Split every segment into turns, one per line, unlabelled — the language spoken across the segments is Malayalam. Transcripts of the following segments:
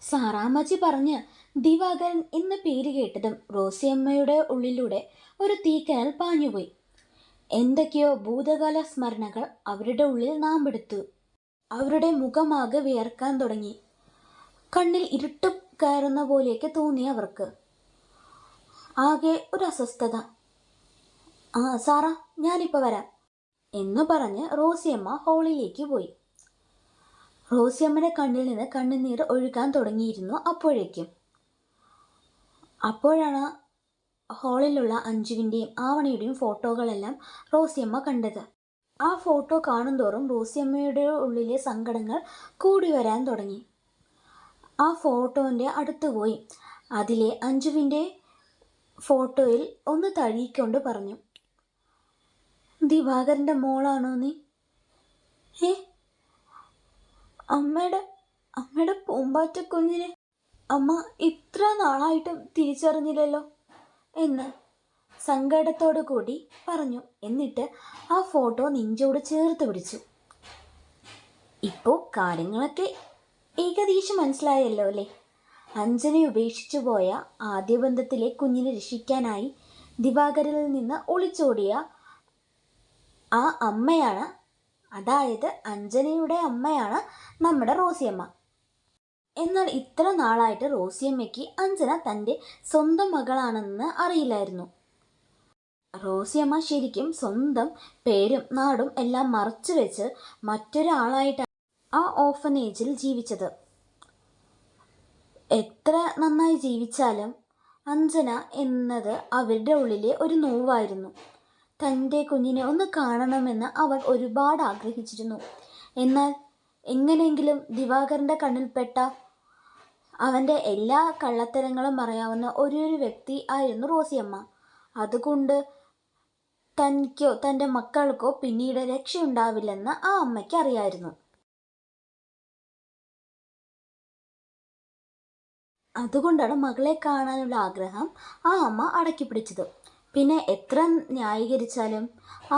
സാറാമ്മച്ചി പറഞ്ഞ് ദിവാകരൻ എന്ന പേര് കേട്ടതും റോസിയമ്മയുടെ ഉള്ളിലൂടെ ഒരു തീക്കനൽ പാഞ്ഞുപോയി. എന്തൊക്കെയോ ഭൂതകാല സ്മരണകൾ അവരുടെ ഉള്ളിൽ നാമ്പെടുത്തു. അവരുടെ മുഖമാകെ വിയർക്കാൻ തുടങ്ങി. കണ്ണിൽ ഇരുട്ട് കയറുന്ന പോലെയൊക്കെ തോന്നി അവർക്ക്. ആകെ ഒരു അസ്വസ്ഥത. സാറാ, ഞാനിപ്പോൾ വരാം എന്നു പറഞ്ഞ് റോസിയമ്മ ഹാളിലേക്ക് പോയി. റോസിയമ്മയുടെ കണ്ണിൽ നിന്ന് കണ്ണുനീർ ഒഴുകാൻ തുടങ്ങിയിരുന്നു. അപ്പോഴാണ് ഹാളിലുള്ള അഞ്ജുവിൻ്റെയും ആവണിയുടെയും ഫോട്ടോകളെല്ലാം റോസിയമ്മ കണ്ടത്. ആ ഫോട്ടോ കാണുന്തോറും റോസിയമ്മയുടെ ഉള്ളിലെ സങ്കടങ്ങൾ കൂടി വരാൻ തുടങ്ങി. ആ ഫോട്ടോൻ്റെ അടുത്ത് പോയി അതിലെ അഞ്ജുവിൻ്റെ ഫോട്ടോയിൽ ഒന്ന് തഴുകിക്കൊണ്ട് പറഞ്ഞു, ദിവാകരൻ്റെ മോളാണോ നീ? അമ്മയുടെ പൂമ്പാറ്റ കുഞ്ഞിനെ അമ്മ ഇത്ര നാളായിട്ടും തിരിച്ചറിഞ്ഞില്ലല്ലോ എന്ന് സങ്കടത്തോടു കൂടി പറഞ്ഞു. എന്നിട്ട് ആ ഫോട്ടോ നെഞ്ചോട് ചേർത്ത് പിടിച്ചു. ഇപ്പോൾ കാര്യങ്ങളൊക്കെ ഏകദേശം മനസ്സിലായല്ലോ അല്ലേ? അഞ്ജനെ ഉപേക്ഷിച്ചു പോയ ആദ്യ ബന്ധത്തിലെ കുഞ്ഞിനെ രക്ഷിക്കാനായി ദിവാകരനിൽ നിന്ന് ഒളിച്ചോടിയ ആ അമ്മയാണ്, അതായത് അഞ്ജനയുടെ അമ്മയാണ് നമ്മുടെ റോസിയമ്മ. എന്നാൽ ഇത്ര നാളായിട്ട് റോസിയമ്മയ്ക്ക് അഞ്ജന തൻ്റെ സ്വന്തം മകളാണെന്ന് അറിയില്ലായിരുന്നു. റോസിയമ്മ ശരിക്കും സ്വന്തം പേരും നാടും എല്ലാം മറച്ചു വെച്ച് മറ്റൊരാളായിട്ടാണ് ആ ഓർഫനേജിൽ ജീവിച്ചത്. എത്ര നന്നായി ജീവിച്ചാലും അഞ്ജന എന്നത് അവരുടെ ഉള്ളിലെ ഒരു നോവായിരുന്നു. തൻ്റെ കുഞ്ഞിനെ ഒന്ന് കാണണമെന്ന് അവൾ ഒരുപാട് ആഗ്രഹിച്ചിരുന്നു. എന്നാൽ എങ്ങനെയെങ്കിലും ദിവാകരൻ്റെ കണ്ണിൽപ്പെട്ട അവൻ്റെ എല്ലാ കള്ളത്തരങ്ങളും അറിയാവുന്ന ഒരു വ്യക്തി ആയിരുന്നു റോസിയമ്മ. അതുകൊണ്ട് തനിക്കോ തൻ്റെ മക്കൾക്കോ പിന്നീട് രക്ഷയുണ്ടാവില്ലെന്ന് ആ അമ്മയ്ക്ക് അറിയായിരുന്നു. അതുകൊണ്ടാണ് മകളെ കാണാനുള്ള ആഗ്രഹം ആ അമ്മ അടക്കി പിടിച്ചത്. പിന്നെ എത്ര ന്യായീകരിച്ചാലും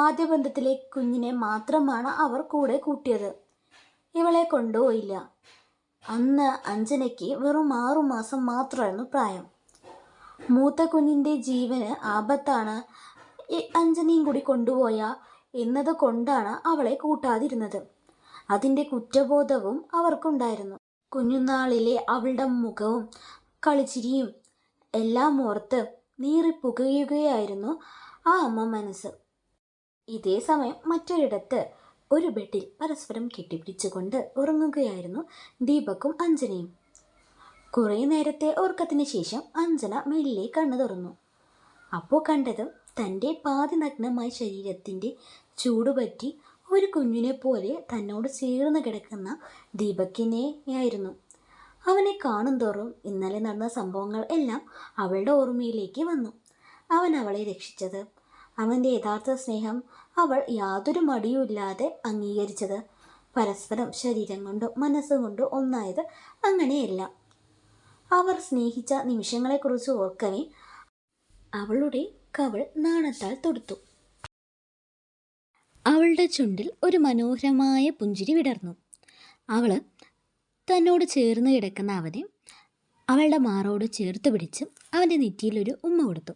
ആദ്യ ബന്ധത്തിലെ കുഞ്ഞിനെ മാത്രമാണ് അവർ കൂടെ കൂട്ടിയത്. ഇവളെ കൊണ്ടുപോയില്ല. അന്ന് അഞ്ജനയ്ക്ക് വെറും 6 മാസം മാത്രമായിരുന്നു പ്രായം. മൂത്ത കുഞ്ഞിൻ്റെ ജീവന് ആപത്താണ് അഞ്ജനയും കൂടി കൊണ്ടുപോയ എന്നത് കൊണ്ടാണ് അവളെ കൂട്ടാതിരുന്നത്. അതിൻ്റെ കുറ്റബോധവും അവർക്കുണ്ടായിരുന്നു. കുഞ്ഞുനാളിലെ അവളുടെ മുഖവും കളിച്ചിരിയും എല്ലാം ഓർത്ത് നീറിപ്പുകയുകയായിരുന്നു ആ അമ്മ മനസ്സ്. ഇതേ സമയം മറ്റൊരിടത്ത് ഒരു ബെഡിൽ പരസ്പരം കെട്ടിപ്പിടിച്ചുകൊണ്ട് ഉറങ്ങുകയായിരുന്നു ദീപക്കും അഞ്ജനയും. കുറേ നേരത്തെ ഉറക്കത്തിന് ശേഷം അഞ്ജന മെല്ലെ കണ്ണു തുറന്നു. അപ്പോൾ കണ്ടത് തൻ്റെ പാതി നഗ്നമായ ശരീരത്തിൻ്റെ ചൂടുപറ്റി ഒരു കുഞ്ഞിനെ പോലെ തന്നോട് ചേർന്ന് കിടക്കുന്ന ദീപക്കിനെയായിരുന്നു. അവനെ കാണുന്തോറും ഇന്നലെ നടന്ന സംഭവങ്ങൾ എല്ലാം അവളുടെ ഓർമ്മയിലേക്ക് വന്നു. അവൻ അവളെ രക്ഷിച്ചത്, അവൻ്റെ യഥാർത്ഥ സ്നേഹം അവൾ യാതൊരു മടിയുമില്ലാതെ അംഗീകരിച്ചത്, പരസ്പരം ശരീരം കൊണ്ടും മനസ്സുകൊണ്ടും ഒന്നായത്, അങ്ങനെയെല്ലാം അവർ സ്നേഹിച്ച നിമിഷങ്ങളെക്കുറിച്ച് ഓർക്കവേ അവളുടെ കവൾ നാണത്താൽ തൊടുത്തു. അവളുടെ ചുണ്ടിൽ ഒരു മനോഹരമായ പുഞ്ചിരി വിടർന്നു. അവൾ തന്നോട് ചേർന്ന് കിടക്കുന്ന അവനെ അവളുടെ മാറോട് ചേർത്ത് പിടിച്ച് അവൻ്റെ നെറ്റിയിലൊരു ഉമ്മ കൊടുത്തു.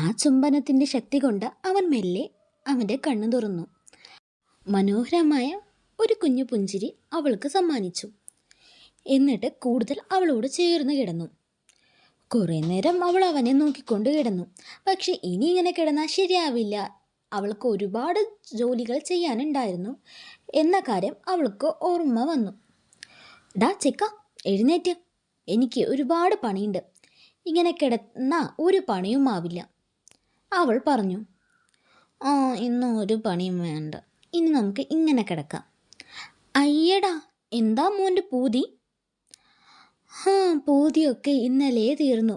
ആ ചുംബനത്തിൻ്റെ ശക്തി കൊണ്ട് അവൻ മെല്ലെ അവൻ്റെ കണ്ണു തുറന്നു. മനോഹരമായ ഒരു കുഞ്ഞു പുഞ്ചിരി അവൾക്ക് സമ്മാനിച്ചു. എന്നിട്ട് കൂടുതൽ അവളോട് ചേർന്ന് കിടന്നു. കുറേ നേരം അവൾ അവനെ നോക്കിക്കൊണ്ട് കിടന്നു. പക്ഷെ ഇനി ഇങ്ങനെ കിടന്നാൽ ശരിയാവില്ല. അവൾക്ക് ഒരുപാട് ജോലികൾ ചെയ്യാനുണ്ടായിരുന്നു എന്ന കാര്യം അവൾക്ക് ഓർമ്മ വന്നു. ഡാ ചെക്ക, എഴുന്നേറ്റ്, എനിക്ക് ഒരുപാട് പണിയുണ്ട്. ഇങ്ങനെ കിടന്നാൽ ഒരു പണിയും ആവില്ല, അവൾ പറഞ്ഞു. ഇന്നും ഒരു പണിയും വേണ്ട, ഇനി നമുക്ക് ഇങ്ങനെ കിടക്കാം. അയ്യടാ, എന്താ മോൻ്റെ പൂതി? പൂതിയൊക്കെ ഇന്നലെ തീർന്നു,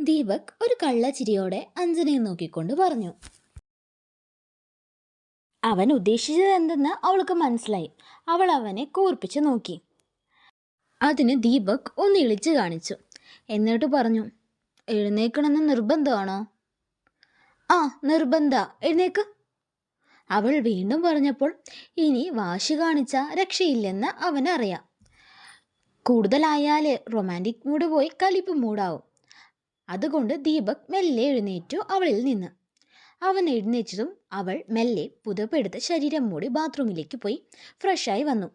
ദീപക് ഒരു കള്ളച്ചിരിയോടെ അഞ്ജനയെ നോക്കിക്കൊണ്ട് പറഞ്ഞു. അവൻ ഉദ്ദേശിച്ചത് എന്തെന്ന് അവൾക്ക് മനസ്സിലായി. അവൾ അവനെ കൂർപ്പിച്ച് നോക്കി. അതിന് ദീപക് ഒന്ന് ഇളിച്ച് കാണിച്ചു. എന്നിട്ട് പറഞ്ഞു, എഴുന്നേക്കണമെന്ന് നിർബന്ധമാണോ? നിർബന്ധ, എഴുന്നേക്ക്. അവൾ വീണ്ടും പറഞ്ഞപ്പോൾ ഇനി വാശി കാണിച്ച രക്ഷയില്ലെന്ന് അവനറിയാം. കൂടുതലായാൽ റൊമാൻറ്റിക് മൂഡ് പോയി കലിപ്പ് മൂഡാവും. അതുകൊണ്ട് ദീപക് മെല്ലെ എഴുന്നേറ്റു അവളിൽ നിന്ന്. അവൻ എഴുന്നേറ്റതും അവൾ മെല്ലെ പുതപ്പെടുത്ത് ശരീരം മൂടി ബാത്റൂമിലേക്ക് പോയി ഫ്രഷായി വന്നു.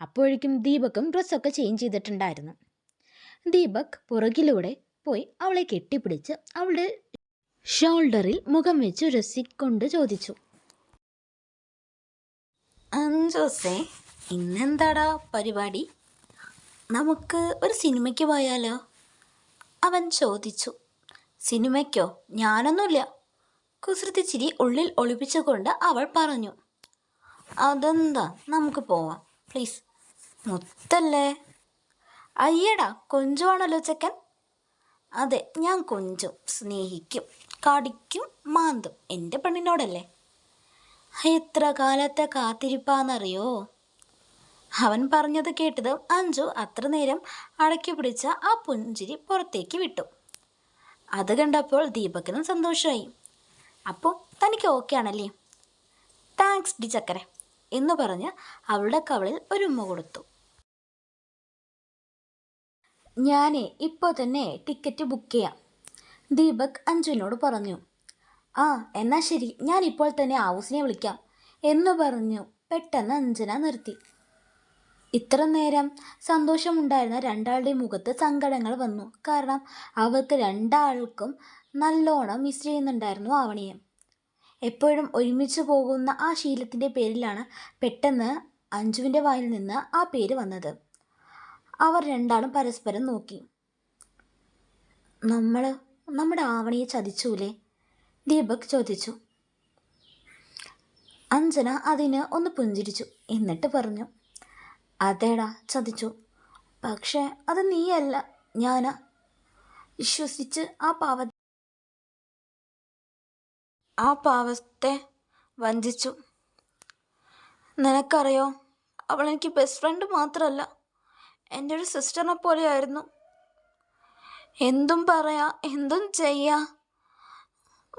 അപ്പോഴേക്കും ദീപക്കും ഡ്രസ്സൊക്കെ ചേഞ്ച് ചെയ്തിട്ടുണ്ടായിരുന്നു. ദീപക് പുറകിലൂടെ പോയി അവളെ കെട്ടിപ്പിടിച്ച് അവളുടെ ഷോൾഡറിൽ മുഖം വെച്ച് രസിക്കൊണ്ട് ചോദിച്ചു,
അഞ്ജോസേ, ഇന്നെന്താടാ പരിപാടി? നമുക്ക് ഒരു സിനിമയ്ക്ക് പോയാലോ? അവൻ ചോദിച്ചു. സിനിമയ്ക്കോ? ഞാനൊന്നുമില്ല. കുസൃതി ചിരി ഉള്ളിൽ ഒളിപ്പിച്ചുകൊണ്ട് അവൾ പറഞ്ഞു. അതെന്താ, നമുക്ക് പോവാം പ്ലീസ്. മുത്തല്ലേ? അയ്യടാ, കൊഞ്ചുവാണല്ലോ ചെക്കൻ. അതെ, ഞാൻ കൊഞ്ചും, സ്നേഹിക്കും, കടിക്കും, മാന്തും. എൻ്റെ പെണ്ണിനോടല്ലേ. എത്ര കാലത്തെ കാത്തിരിപ്പാന്നറിയോ? അവൻ പറഞ്ഞത് കേട്ടത് അഞ്ജു അത്ര നേരം അടക്കി പിടിച്ച ആ പുഞ്ചിരി പുറത്തേക്ക് വിട്ടു. അത് കണ്ടപ്പോൾ ദീപകിനും സന്തോഷമായി. അപ്പോൾ തനിക്ക് ഓക്കെ ആണല്ലേ? താങ്ക്സ് ഡി ചക്കരെ എന്ന് പറഞ്ഞ് അവളുടെ കവളിൽ ഒരു ഉമ്മ കൊടുത്തു.
ഞാനേ ഇപ്പോൾ തന്നെ ടിക്കറ്റ് ബുക്ക് ചെയ്യാം, ദീപക് അഞ്ജുവിനോട് പറഞ്ഞു. ആ എന്നാൽ ശരി, ഞാൻ ഇപ്പോൾ തന്നെ ഹൗസിനെ വിളിക്കാം എന്ന് പറഞ്ഞു പെട്ടെന്ന് അഞ്ജന നിർത്തി. ഇത്ര നേരം സന്തോഷമുണ്ടായിരുന്ന രണ്ടാളുടെ മുഖത്ത് സങ്കടങ്ങൾ വന്നു. കാരണം അവർക്ക് രണ്ടാൾക്കും നല്ലോണം മിസ് ചെയ്യുന്നുണ്ടായിരുന്നു ആവണിയെ. എപ്പോഴും ഒരുമിച്ച് പോകുന്ന ആ ശീലത്തിൻ്റെ പേരിലാണ് പെട്ടെന്ന് അഞ്ജുവിൻ്റെ വായിൽ നിന്ന് ആ പേര് വന്നത്. അവർ രണ്ടാളും പരസ്പരം നോക്കി. നമ്മുടെ ആവണിയെ ചതിച്ചൂലേ? ദീപക് ചോദിച്ചു. അഞ്ജന അതിന് ഒന്ന് പുഞ്ചിരിച്ചു. എന്നിട്ട് പറഞ്ഞു, അതേടാ, ചതിച്ചു. പക്ഷേ അത് നീയല്ല, ഞാനാ. വിശ്വസിച്ച് ആ പാവത്തെ വഞ്ചിച്ചു. നിനക്കറിയോ, അവൾ എനിക്ക് ബെസ്റ്റ് ഫ്രണ്ട് മാത്രമല്ല, എൻ്റെ ഒരു സിസ്റ്ററിനെ പോലെയായിരുന്നു. എന്തും പറയാ, എന്തും ചെയ്യാ,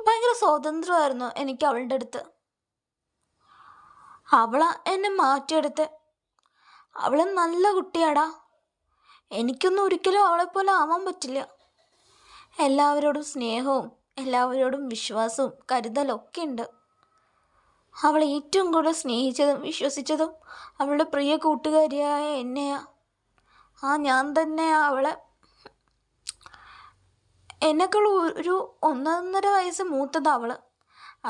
ഭയങ്കര സ്വാതന്ത്ര്യമായിരുന്നു എനിക്ക് അവളുടെ അടുത്ത്. അവളാ എന്നെ മാറ്റിയെടുത്ത്. അവൾ നല്ല കുട്ടിയാടാ. എനിക്കൊന്നും ഒരിക്കലും അവളെപ്പോലെ ആവാൻ പറ്റില്ല. എല്ലാവരോടും സ്നേഹവും എല്ലാവരോടും വിശ്വാസവും കരുതലും ഒക്കെ ഉണ്ട്. അവളെ ഏറ്റവും കൂടുതൽ സ്നേഹിച്ചതും വിശ്വസിച്ചതും അവളുടെ പ്രിയ കൂട്ടുകാരിയായ എന്നെയാ. ഞാൻ തന്നെയാ അവളെ. എന്നെക്കാൾ ഒരു 1.5 വയസ്സ് മൂത്തത് അവൾ.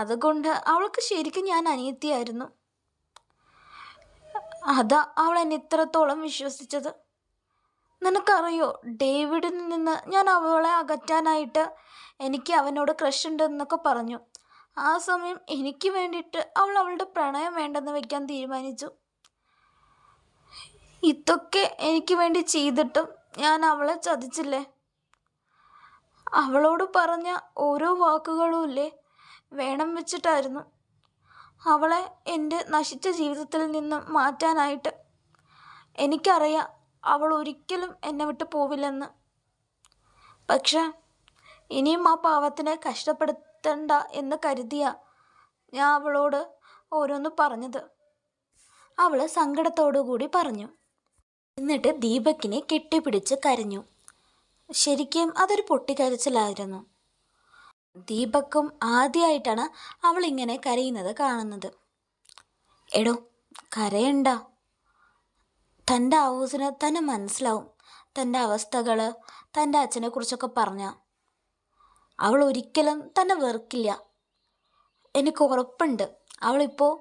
അതുകൊണ്ട് അവൾക്ക് ശരിക്കും ഞാൻ അനിയത്തിയായിരുന്നു. അതാ അവൾ എന്നെ ഇത്രത്തോളം വിശ്വസിച്ചത്. നിനക്കറിയോ, ഡേവിഡിൽ നിന്ന് ഞാൻ അവളെ അകറ്റാനായിട്ട് എനിക്ക് അവനോട് ക്രഷ് ഉണ്ടെന്നൊക്കെ പറഞ്ഞു. ആ സമയം എനിക്ക് വേണ്ടിയിട്ട് അവൾ അവളുടെ പ്രണയം വേണ്ടെന്ന് വെക്കാൻ തീരുമാനിച്ചു. ഇതൊക്കെ എനിക്ക് വേണ്ടി ചെയ്തിട്ടും ഞാൻ അവളെ ചതിച്ചില്ലേ? അവളോട് പറഞ്ഞ ഓരോ വാക്കുകളും ഇല്ലേ, വേണം വെച്ചിട്ടായിരുന്നു. അവളെ എൻ്റെ നശിച്ച ജീവിതത്തിൽ നിന്നും മാറ്റാനായിട്ട്. എനിക്കറിയാം അവൾ ഒരിക്കലും എന്നെ വിട്ട് പോവില്ലെന്ന്. പക്ഷെ ഇനിയും ആ പാവത്തിനെ കഷ്ടപ്പെടുത്തണ്ട എന്ന് കരുതിയ ഞാൻ അവളോട് ഓരോന്ന് പറഞ്ഞത്. അവൾ സങ്കടത്തോടു കൂടി പറഞ്ഞു. എന്നിട്ട് ദീപകിനെ കെട്ടിപ്പിടിച്ച് കരഞ്ഞു. ശരിക്കും അതൊരു പൊട്ടിക്കരച്ചിലായിരുന്നു. ദീപക്കും ആദ്യമായിട്ടാണ് അവളിങ്ങനെ കരയുന്നത് കാണുന്നത്. എടോ, കരയണ്ട. തൻ്റെ ഹൗസിന് തന്നെ മനസ്സിലാവും തൻ്റെ അവസ്ഥകൾ. തൻ്റെ അച്ഛനെക്കുറിച്ചൊക്കെ പറഞ്ഞാൽ അവൾ ഒരിക്കലും തന്നെ വെറുക്കില്ല. എനിക്ക് ഉറപ്പുണ്ട് അവളിപ്പോൾ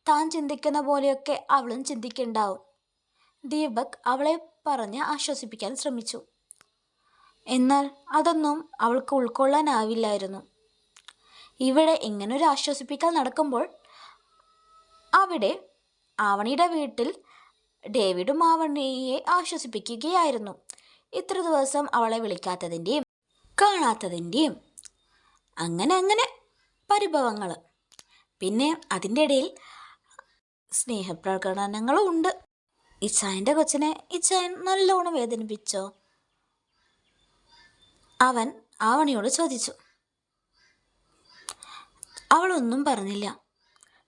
താൻ ചിന്തിക്കുന്ന പോലെയൊക്കെ അവളും ചിന്തിക്കുന്നുണ്ടാവും. ദീപക് അവളെ പറഞ്ഞ് ആശ്വസിപ്പിക്കാൻ ശ്രമിച്ചു. എന്നാൽ അതൊന്നും അവൾക്ക് ഉൾക്കൊള്ളാനാവില്ലായിരുന്നു. ഇവിടെ ഇങ്ങനൊരു ആശ്വസിപ്പിക്കൽ നടക്കുമ്പോൾ അവിടെ ആവണിയുടെ വീട്ടിൽ ഡേവിഡും ആവണിയെ ആശ്വസിപ്പിക്കുകയായിരുന്നു. ഇത്ര ദിവസം അവളെ വിളിക്കാത്തതിൻ്റെയും കാണാത്തതിൻ്റെയും അങ്ങനെ പരിഭവങ്ങൾ. പിന്നെ അതിൻ്റെ ഇടയിൽ സ്നേഹപ്രകടനങ്ങളും ഉണ്ട്. ഇച്ചായൻ്റെ കൊച്ചിനെ ഇച്ചായൻ നല്ലോണം വേദനിപ്പിച്ചോ? അവൻ ആവണിയോട് ചോദിച്ചു. അവളൊന്നും പറഞ്ഞില്ല.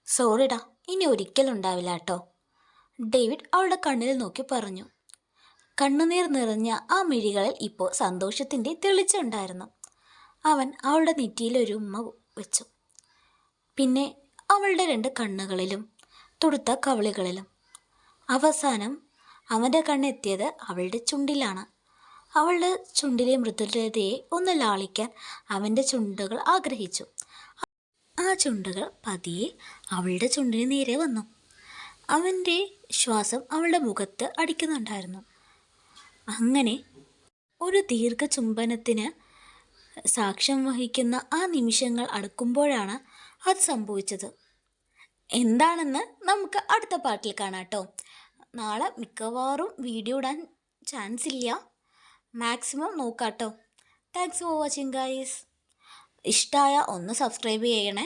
സോറിടാ, ഇനി ഒരിക്കലും ഉണ്ടാവില്ല കേട്ടോ, ഡേവിഡ് അവളുടെ കണ്ണിൽ നോക്കി പറഞ്ഞു.
കണ്ണുനീർ നിറഞ്ഞ ആ മിഴികളിൽ ഇപ്പോൾ സന്തോഷത്തിൻ്റെ തെളിച്ചുണ്ടായിരുന്നു. അവൻ അവളുടെ നെറ്റിയിൽ ഒരു ഉമ്മ വെച്ചു. പിന്നെ അവളുടെ 2 കണ്ണുകളിലും തുടുത്ത കവിളുകളിലും. അവസാനം അവൻ്റെ കണ്ണെത്തിയത് അവളുടെ ചുണ്ടിലാണ്. അവളുടെ ചുണ്ടിലെ മൃദുലതയെ ഒന്ന് ലാളിക്കാൻ അവൻ്റെ ചുണ്ടുകൾ ആഗ്രഹിച്ചു. ആ ചുണ്ടുകൾ പതിയെ അവളുടെ ചുണ്ടിന് നേരെ വന്നു. അവൻ്റെ ശ്വാസം അവളുടെ മുഖത്ത് അടിക്കുന്നുണ്ടായിരുന്നു. അങ്ങനെ ഒരു ദീർഘചുംബനത്തിന് സാക്ഷ്യം വഹിക്കുന്ന ആ നിമിഷങ്ങൾ അടുക്കുമ്പോഴാണ് അത് സംഭവിച്ചത്. എന്താണെന്ന് നമുക്ക് അടുത്ത പാട്ടിൽ കാണാം കേട്ടോ. നാളെ മിക്കവാറും വീഡിയോ ഇടാൻ ചാൻസ് ഇല്ല, മാക്സിമം നോക്കാം കേട്ടോ. Thanks for watching guys. ഇഷ്ടമായ ഒന്ന് സബ്സ്ക്രൈബ് ചെയ്യണേ.